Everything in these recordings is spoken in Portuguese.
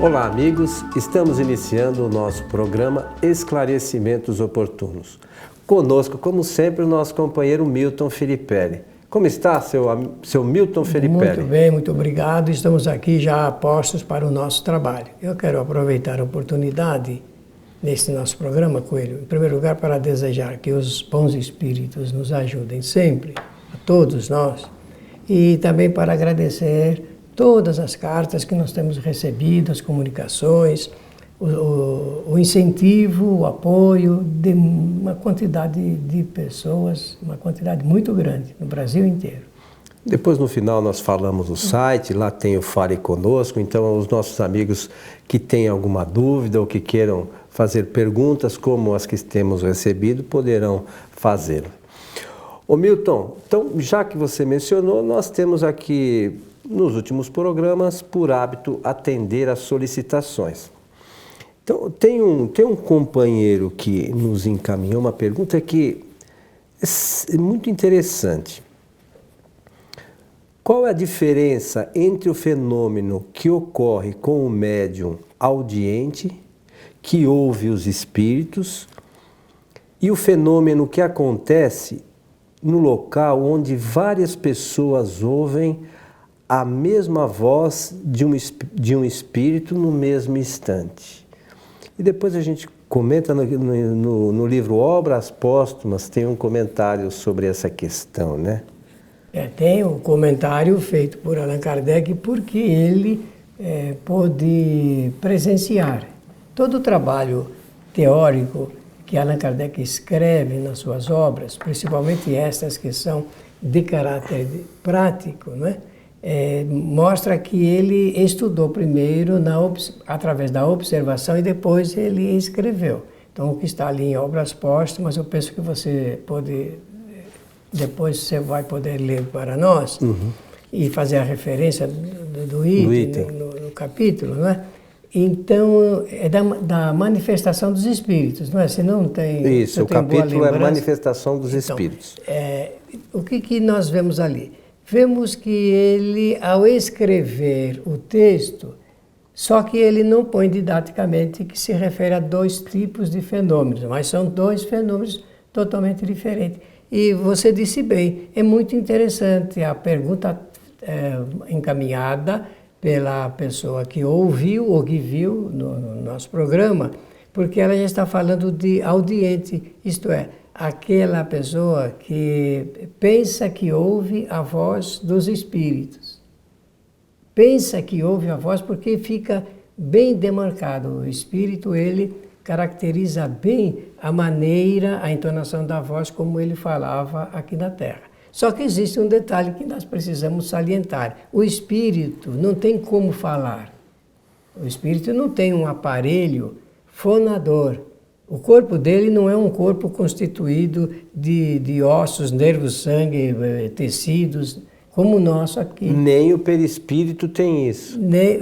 Olá, amigos. Estamos iniciando o nosso programa Esclarecimentos Oportunos. Conosco, como sempre, o nosso companheiro Milton Filipelli. Como está, seu Milton Filipelli? Muito bem, muito obrigado. Estamos aqui já postos para o nosso trabalho. Eu quero aproveitar a oportunidade neste nosso programa, Coelho, em primeiro lugar, para desejar que os bons espíritos nos ajudem sempre, a todos nós, e também para agradecer todas as cartas que nós temos recebido, as comunicações, o incentivo, o apoio de uma quantidade de pessoas, uma quantidade muito grande no Brasil inteiro. Depois, no final, nós falamos do site, lá tem o Fale Conosco, então os nossos amigos que têm alguma dúvida ou que queiram fazer perguntas como as que temos recebido, poderão fazê-lo. Ô Milton, então, já que você mencionou, nós temos aqui, nos últimos programas, por hábito, atender às solicitações. Então, tem um companheiro que nos encaminhou uma pergunta que é muito interessante. Qual é a diferença entre o fenômeno que ocorre com o médium audiente, que ouve os espíritos, e o fenômeno que acontece no local onde várias pessoas ouvem a mesma voz de um espírito no mesmo instante? E depois a gente comenta no livro Obras Póstumas, tem um comentário sobre essa questão, né? Tem um comentário feito por Allan Kardec, porque ele pôde presenciar todo o trabalho teórico que Allan Kardec escreve nas suas obras, principalmente estas que são de caráter prático, né? Mostra que ele estudou primeiro através da observação e depois ele escreveu. Então, o que está ali em Obras Póstumas, eu penso que depois você vai poder ler para nós e fazer a referência do item. No capítulo, né? Então, é da manifestação dos espíritos, não é? Se não tem... Isso, o capítulo é manifestação dos espíritos. O que nós vemos ali? Vemos que ele, ao escrever o texto, só que ele não põe didaticamente que se refere a dois tipos de fenômenos, mas são dois fenômenos totalmente diferentes. E você disse bem, é muito interessante a pergunta encaminhada pela pessoa que ouviu ou que viu no nosso programa, porque ela já está falando de audiente, isto é, aquela pessoa que pensa que ouve a voz dos espíritos. Pensa que ouve a voz porque fica bem demarcado. O espírito, ele caracteriza bem a maneira, a entonação da voz como ele falava aqui na Terra. Só que existe um detalhe que nós precisamos salientar. O espírito não tem como falar. O espírito não tem um aparelho fonador. O corpo dele não é um corpo constituído de ossos, nervos, sangue, tecidos, como o nosso aqui. Nem o perispírito tem isso.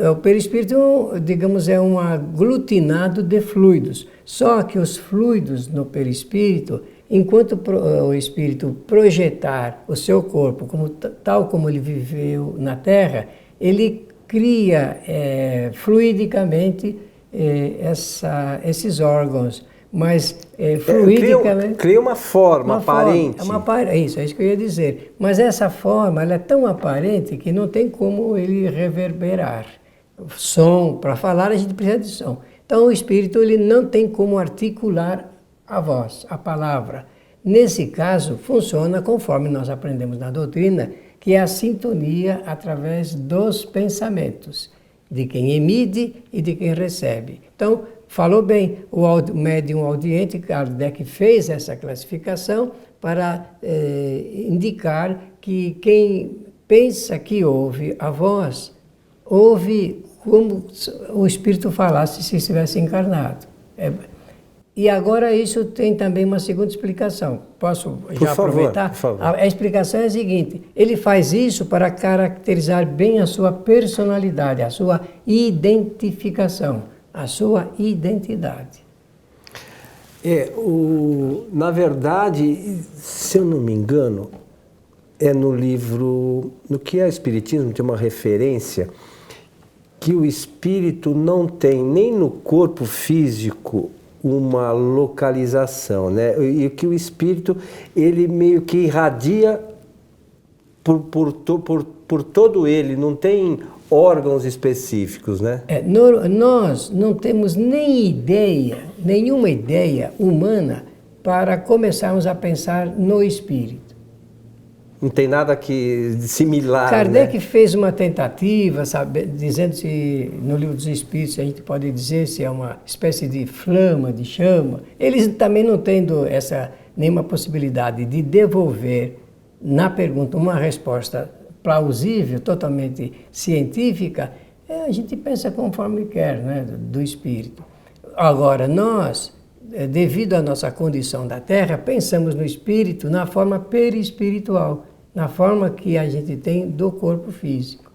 O perispírito, digamos, é um aglutinado de fluidos. Só que os fluidos no perispírito, enquanto o espírito projetar o seu corpo tal como ele viveu na Terra, ele cria fluidicamente esses órgãos. Mas fluidicamente... Cria uma forma aparente. Isso, é isso que eu ia dizer. Mas essa forma, ela é tão aparente que não tem como ele reverberar. Som, para falar a gente precisa de som. Então o espírito, ele não tem como articular a voz, a palavra. Nesse caso, funciona conforme nós aprendemos na doutrina, que é a sintonia através dos pensamentos, de quem emite e de quem recebe. Então, falou bem, o médium audiente, Kardec fez essa classificação para indicar que quem pensa que ouve a voz, ouve como o espírito falasse se estivesse encarnado. E agora isso tem também uma segunda explicação. Posso já aproveitar? Por favor. A explicação é a seguinte: ele faz isso para caracterizar bem a sua personalidade, a sua identificação, a sua identidade. Na verdade, se eu não me engano, no livro, no que é Espiritismo, tem uma referência que o espírito não tem nem no corpo físico uma localização, né? E que o espírito, ele meio que irradia por todo ele, não tem órgãos específicos, né? Nós não temos nem ideia, nenhuma ideia humana para começarmos a pensar no espírito. Não tem nada similar, Kardec, né? fez uma tentativa, dizendo se no Livro dos Espíritos a gente pode dizer se é uma espécie de flama, de chama. Eles também não tendo nenhuma possibilidade de devolver na pergunta uma resposta plausível, totalmente científica, a gente pensa conforme quer, né, do espírito. Agora, nós, devido à nossa condição da Terra, pensamos no espírito na forma perispiritual, na forma que a gente tem do corpo físico.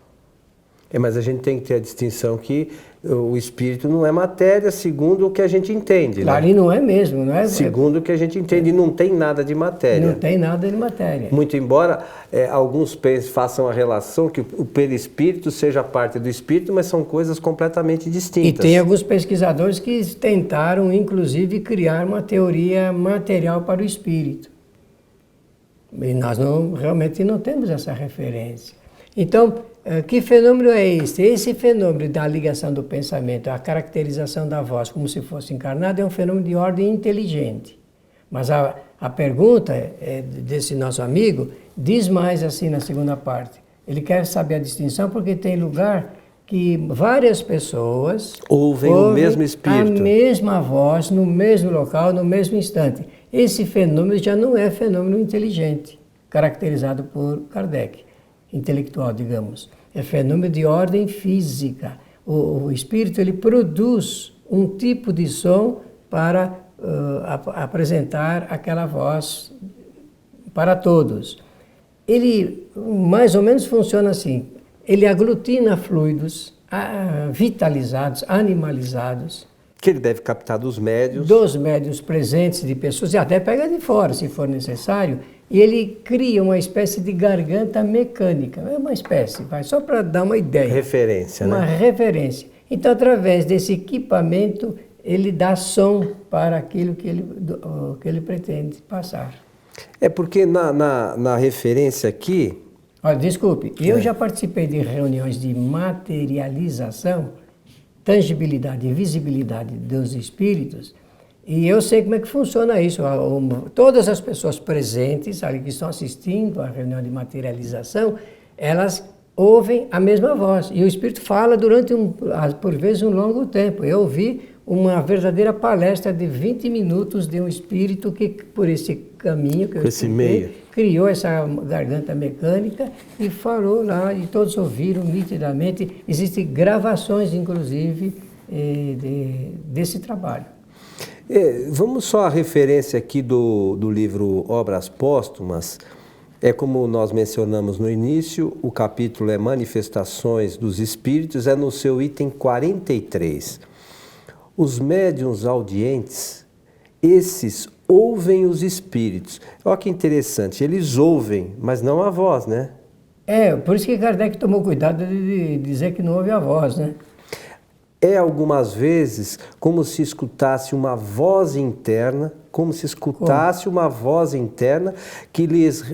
Mas a gente tem que ter a distinção que o espírito não é matéria, segundo o que a gente entende. Claro, né? e não é mesmo, não é? Segundo o que a gente entende, não tem nada de matéria. Não tem nada de matéria. Muito embora alguns façam a relação que o perispírito seja parte do espírito, mas são coisas completamente distintas. E tem alguns pesquisadores que tentaram, inclusive, criar uma teoria material para o espírito. E nós realmente não temos essa referência. Então, que fenômeno é esse? Esse fenômeno da ligação do pensamento, a caracterização da voz como se fosse encarnada, é um fenômeno de ordem inteligente. Mas a pergunta desse nosso amigo diz mais assim na segunda parte. Ele quer saber a distinção porque tem lugar que várias pessoas ouvem o mesmo espírito, a mesma voz, no mesmo local, no mesmo instante. Esse fenômeno já não é fenômeno inteligente, caracterizado por Kardec, intelectual, digamos. É fenômeno de ordem física. O espírito, ele produz um tipo de som para apresentar aquela voz para todos. Ele mais ou menos funciona assim. Ele aglutina fluidos vitalizados, animalizados. Que ele deve captar dos médiuns. Dos médiuns presentes, de pessoas, e até pega de fora, se for necessário. E ele cria uma espécie de garganta mecânica. É uma espécie, só para dar uma ideia. Referência, uma né? Referência. Então, através desse equipamento, ele dá som para aquilo que ele pretende passar. É porque na referência aqui... Olha, desculpe, eu já participei de reuniões de materialização, tangibilidade e visibilidade dos espíritos, e eu sei como é que funciona isso. Todas as pessoas presentes, ali que estão assistindo à reunião de materialização, elas ouvem a mesma voz. E o espírito fala durante, por vezes, um longo tempo. Eu ouvi uma verdadeira palestra de 20 minutos de um espírito que, por esse caminho que eu expliquei, criou essa garganta mecânica e falou lá, e todos ouviram nitidamente. Existem gravações, inclusive, desse trabalho. Vamos só à referência aqui do livro Obras Póstumas. Como nós mencionamos no início, o capítulo é Manifestações dos Espíritos, no seu item 43. Os médiuns audientes, esses ouvem os espíritos. Olha que interessante, eles ouvem, mas não a voz, né? Por isso que Kardec tomou cuidado de dizer que não ouve a voz, né? Algumas vezes como se escutasse uma voz interna, uma voz interna que lhes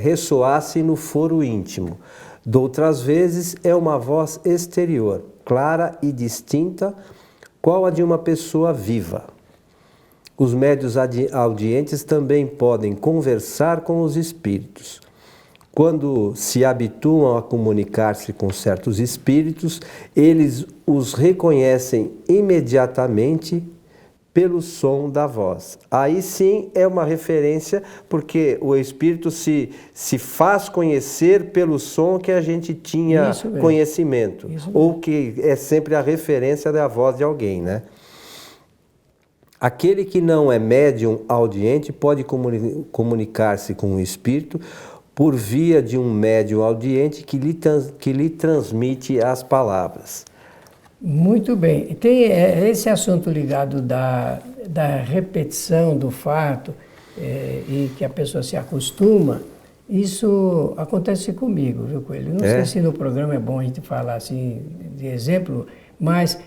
ressoasse no foro íntimo. De outras vezes é uma voz exterior, clara e distinta, qual a de uma pessoa viva. Os médiuns audientes também podem conversar com os espíritos. Quando se habituam a comunicar-se com certos espíritos, eles os reconhecem imediatamente pelo som da voz. Aí sim é uma referência, porque o espírito se faz conhecer pelo som que a gente tinha conhecimento, ou que é sempre a referência da voz de alguém, né? Aquele que não é médium audiente pode comunicar-se com o espírito por via de um médium audiente que lhe transmite as palavras. Muito bem. Tem esse assunto ligado da repetição do fato e que a pessoa se acostuma. Isso acontece comigo, viu, Coelho? Não sei se no programa é bom a gente falar assim de exemplo, mas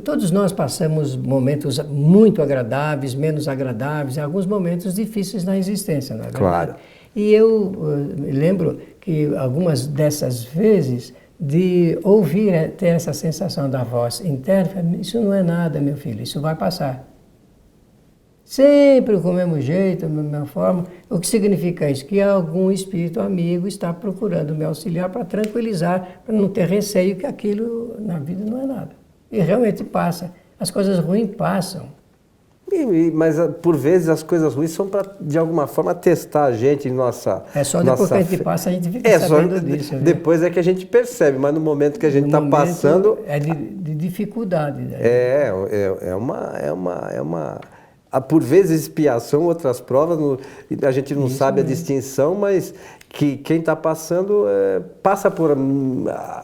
todos nós passamos momentos muito agradáveis, menos agradáveis, alguns momentos difíceis na existência, não é verdade? Claro. E eu me lembro que algumas dessas vezes de ouvir, ter essa sensação da voz interna, isso não é nada, meu filho, isso vai passar. Sempre com o mesmo jeito, da mesma forma. O que significa isso? Que algum espírito amigo está procurando me auxiliar para tranquilizar, para não ter receio que aquilo na vida não é nada. E realmente passa. As coisas ruins passam. Mas por vezes as coisas ruins são para, de alguma forma, testar a gente, nossa... É só depois que a gente passa, a gente fica sabendo disso. Depois é que a gente percebe, mas no momento que a gente está passando... É de dificuldade. Né? Por vezes expiação, outras provas, a gente não sabe a distinção, mas que quem está passando passa por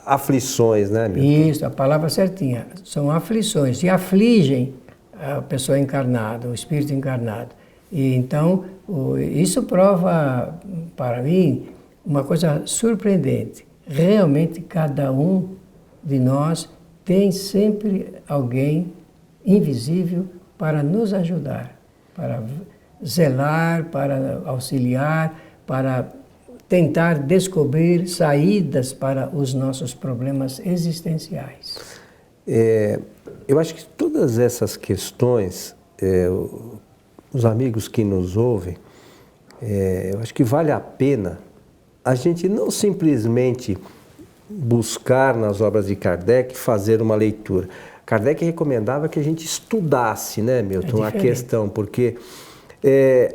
aflições, né, Milton? Isso, a palavra certinha. São aflições, e afligem a pessoa encarnada, o espírito encarnado. E então, isso prova para mim uma coisa surpreendente. Realmente, cada um de nós tem sempre alguém invisível para nos ajudar, para zelar, para auxiliar, para tentar descobrir saídas para os nossos problemas existenciais. Eu acho que todas essas questões, os amigos que nos ouvem, eu acho que vale a pena a gente não simplesmente buscar nas obras de Kardec fazer uma leitura. Kardec recomendava que a gente estudasse, né, Milton, a questão, porque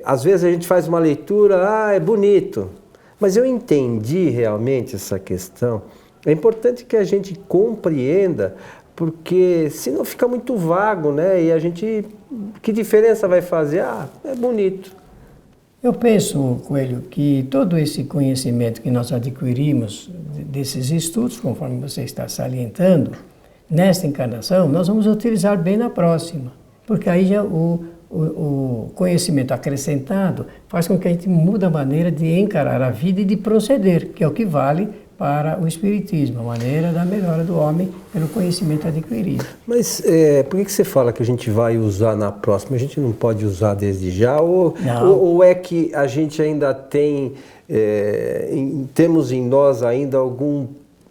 às vezes a gente faz uma leitura, é bonito, mas eu entendi realmente essa questão. É importante que a gente compreenda, porque senão fica muito vago, né, e a gente, que diferença vai fazer? É bonito. Eu penso, Coelho, que todo esse conhecimento que nós adquirimos desses estudos, conforme você está salientando, nesta encarnação, nós vamos utilizar bem na próxima, porque aí já o conhecimento acrescentado faz com que a gente mude a maneira de encarar a vida e de proceder, que é o que vale para o Espiritismo, a maneira da melhora do homem pelo conhecimento adquirido. Mas por que você fala que a gente vai usar na próxima? A gente não pode usar desde já? Ou é que a gente ainda tem, temos em nós ainda algum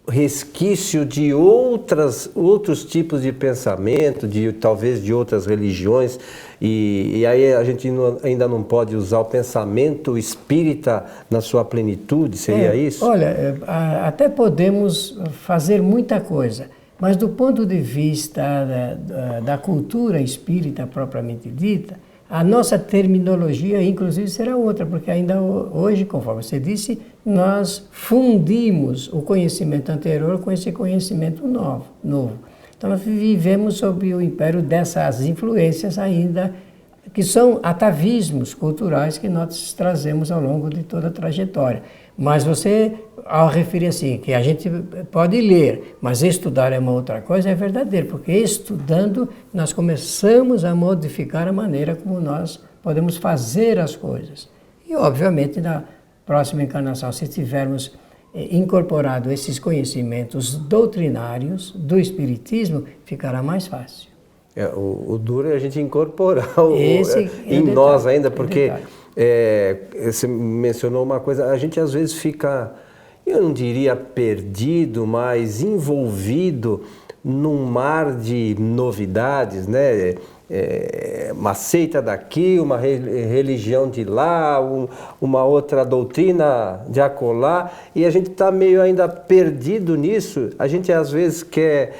resquício de outros tipos de pensamento, talvez de outras religiões, e aí a gente ainda não pode usar o pensamento espírita na sua plenitude, seria isso? Olha, até podemos fazer muita coisa, mas do ponto de vista da cultura espírita propriamente dita, a nossa terminologia, inclusive, será outra, porque ainda hoje, conforme você disse, nós fundimos o conhecimento anterior com esse conhecimento novo. Então, nós vivemos sob o império dessas influências ainda, que são atavismos culturais que nós trazemos ao longo de toda a trajetória. Mas você, ao referir assim, que a gente pode ler, mas estudar é uma outra coisa, é verdadeiro, porque estudando nós começamos a modificar a maneira como nós podemos fazer as coisas. E, obviamente, na próxima encarnação, se tivermos incorporado esses conhecimentos doutrinários do Espiritismo, ficará mais fácil. O duro é a gente incorporar em nós ainda, porque você mencionou uma coisa, a gente às vezes fica, eu não diria perdido, mas envolvido num mar de novidades, né? Uma seita daqui, uma religião de lá, uma outra doutrina de acolá, e a gente está meio ainda perdido nisso. A gente às vezes quer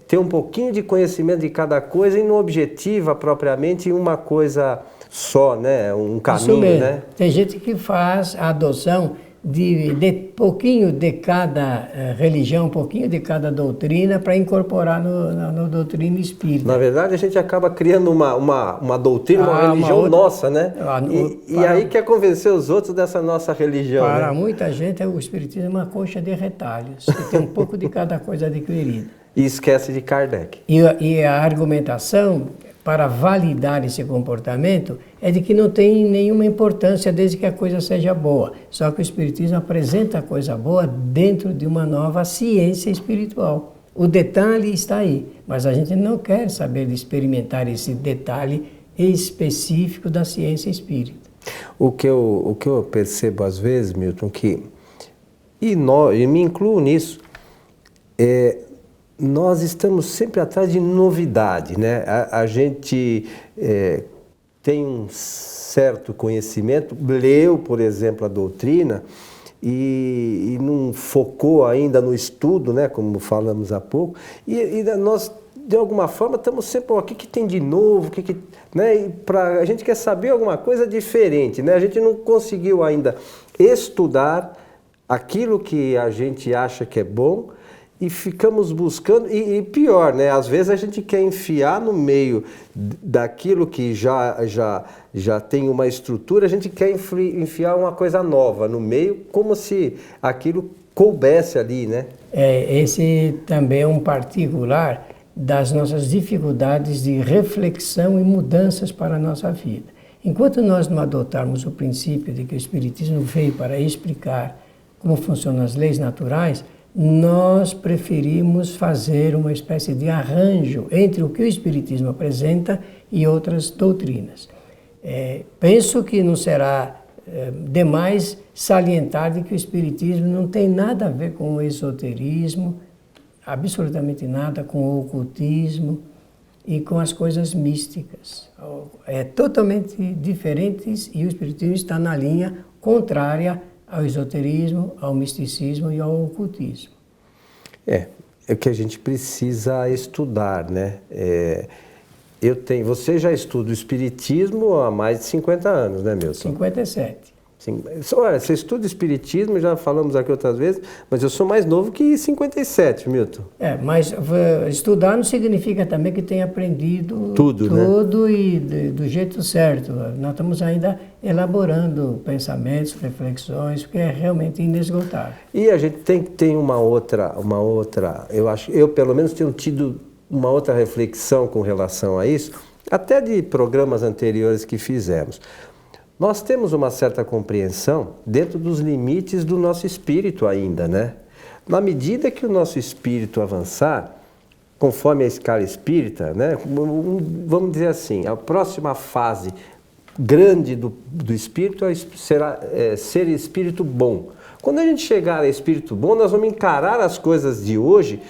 ter um pouquinho de conhecimento de cada coisa e não objetiva propriamente uma coisa só, né? Um caminho, isso mesmo. Né? Tem gente que faz a adoção de pouquinho de cada religião, um pouquinho de cada doutrina para incorporar na doutrina espírita. Na verdade, a gente acaba criando uma doutrina, uma religião nossa, né? E aí quer convencer os outros dessa nossa religião. Para né? muita gente, o Espiritismo é uma coxa de retalhos, que tem um pouco de cada coisa adquirida. E esquece de Kardec. E a argumentação para validar esse comportamento é de que não tem nenhuma importância desde que a coisa seja boa. Só que o Espiritismo apresenta a coisa boa dentro de uma nova ciência espiritual. O detalhe está aí, mas a gente não quer saber de experimentar esse detalhe específico da ciência espírita. O que eu percebo às vezes, Milton, e me incluo nisso, nós estamos sempre atrás de novidade, né? A gente tem um certo conhecimento, leu, por exemplo, a doutrina e não focou ainda no estudo, né? Como falamos há pouco, e nós, de alguma forma, estamos sempre, o que tem de novo, né? A gente quer saber alguma coisa diferente, né? A gente não conseguiu ainda estudar aquilo que a gente acha que é bom, e ficamos buscando, e pior, né? Às vezes a gente quer enfiar no meio daquilo que já tem uma estrutura, a gente quer enfiar uma coisa nova no meio, como se aquilo coubesse ali, né? Esse também é um particular das nossas dificuldades de reflexão e mudanças para a nossa vida. Enquanto nós não adotarmos o princípio de que o Espiritismo veio para explicar como funcionam as leis naturais, nós preferimos fazer uma espécie de arranjo entre o que o Espiritismo apresenta e outras doutrinas. Penso que não será demais salientar de que o Espiritismo não tem nada a ver com o esoterismo, absolutamente nada com o ocultismo e com as coisas místicas. É totalmente diferentes e o Espiritismo está na linha contrária ao esoterismo, ao misticismo e ao ocultismo. É o que a gente precisa estudar, né? Você já estuda o Espiritismo há mais de 50 anos, né, Milton? 57. Olha, você estuda Espiritismo, já falamos aqui outras vezes, mas eu sou mais novo que 57, Milton. Mas estudar não significa também que tenha aprendido tudo, né? E do jeito certo. Nós estamos ainda elaborando pensamentos, reflexões, porque é realmente inesgotável. E a gente tem uma outra, eu pelo menos tenho tido uma outra reflexão com relação a isso, até de programas anteriores que fizemos. Nós temos uma certa compreensão dentro dos limites do nosso espírito ainda, né? Na medida que o nosso espírito avançar, conforme a escala espírita, né? Vamos dizer assim, a próxima fase grande do espírito será ser espírito bom. Quando a gente chegar a espírito bom, nós vamos encarar as coisas de hoje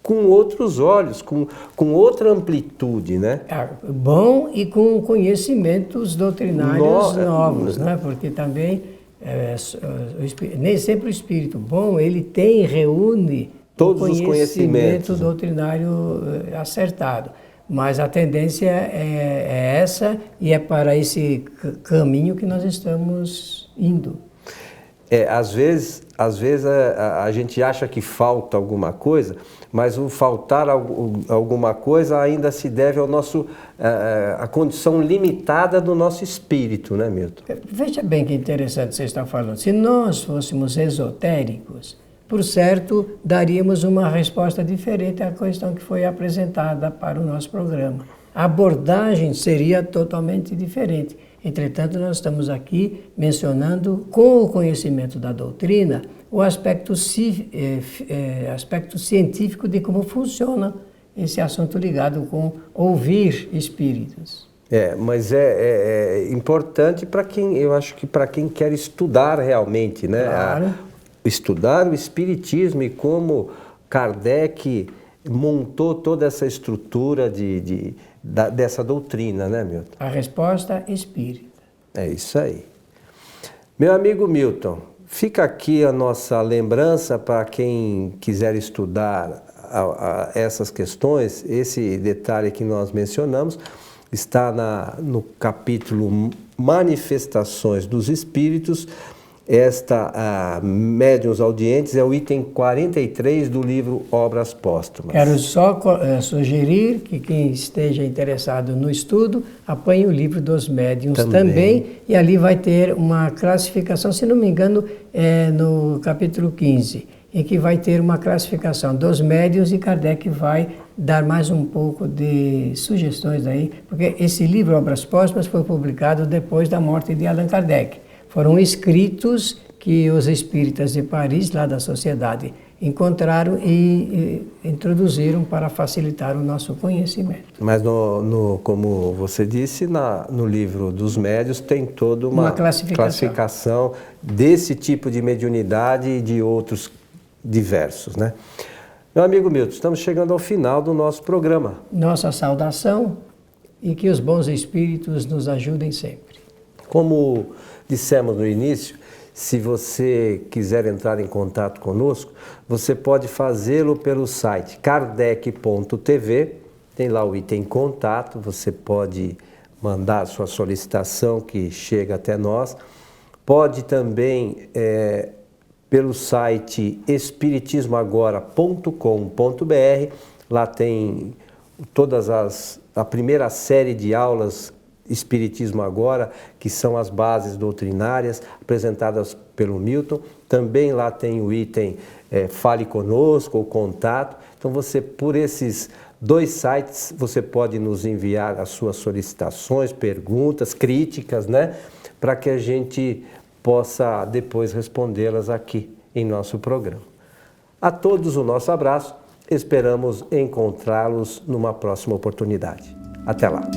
com outros olhos, com outra amplitude, né? Bom e com conhecimentos doutrinários novos, né? Porque também nem sempre o espírito bom ele reúne todos os conhecimentos doutrinário acertado. Mas a tendência é essa e é para esse caminho que nós estamos indo. Às vezes a gente acha que falta alguma coisa, mas o faltar alguma coisa ainda se deve ao à condição limitada do nosso espírito, né, Milton? Veja bem que interessante você está falando. Se nós fôssemos esotéricos, por certo, daríamos uma resposta diferente à questão que foi apresentada para o nosso programa. A abordagem seria totalmente diferente. Entretanto, nós estamos aqui mencionando, com o conhecimento da doutrina, o aspecto científico de como funciona esse assunto ligado com ouvir espíritos. Mas é importante para quem, eu acho que para quem quer estudar realmente, né? Claro. Estudar o espiritismo e como Kardec montou toda essa estrutura dessa doutrina, né, Milton? A resposta espírita. É isso aí. Meu amigo Milton, fica aqui a nossa lembrança para quem quiser estudar essas questões. Esse detalhe que nós mencionamos está no capítulo Manifestações dos Espíritos. Médiuns Audientes é o item 43 do livro Obras Póstumas. Quero só sugerir que quem esteja interessado no estudo apanhe o livro dos médiuns também e ali vai ter uma classificação, se não me engano, no capítulo 15. em que vai ter uma classificação dos médiuns e Kardec vai dar mais um pouco de sugestões aí, porque esse livro, Obras Póstumas, foi publicado depois da morte de Allan Kardec. Foram escritos que os espíritas de Paris, lá da sociedade, encontraram e introduziram para facilitar o nosso conhecimento. Mas, como você disse, no livro dos médiuns tem toda uma classificação desse tipo de mediunidade e de outros diversos, né? Meu amigo Milton, estamos chegando ao final do nosso programa. Nossa saudação e que os bons espíritos nos ajudem sempre. Como dissemos no início, se você quiser entrar em contato conosco, você pode fazê-lo pelo site kardec.tv, tem lá o item contato, você pode mandar a sua solicitação que chega até nós. Pode também, pelo site espiritismoagora.com.br, lá tem a primeira série de aulas Espiritismo Agora, que são as bases doutrinárias apresentadas pelo Milton. Também lá tem o item Fale Conosco, ou Contato. Então você, por esses 2 sites, você pode nos enviar as suas solicitações, perguntas, críticas, né? Para que a gente possa depois respondê-las aqui em nosso programa. A todos o nosso abraço, esperamos encontrá-los numa próxima oportunidade. Até lá!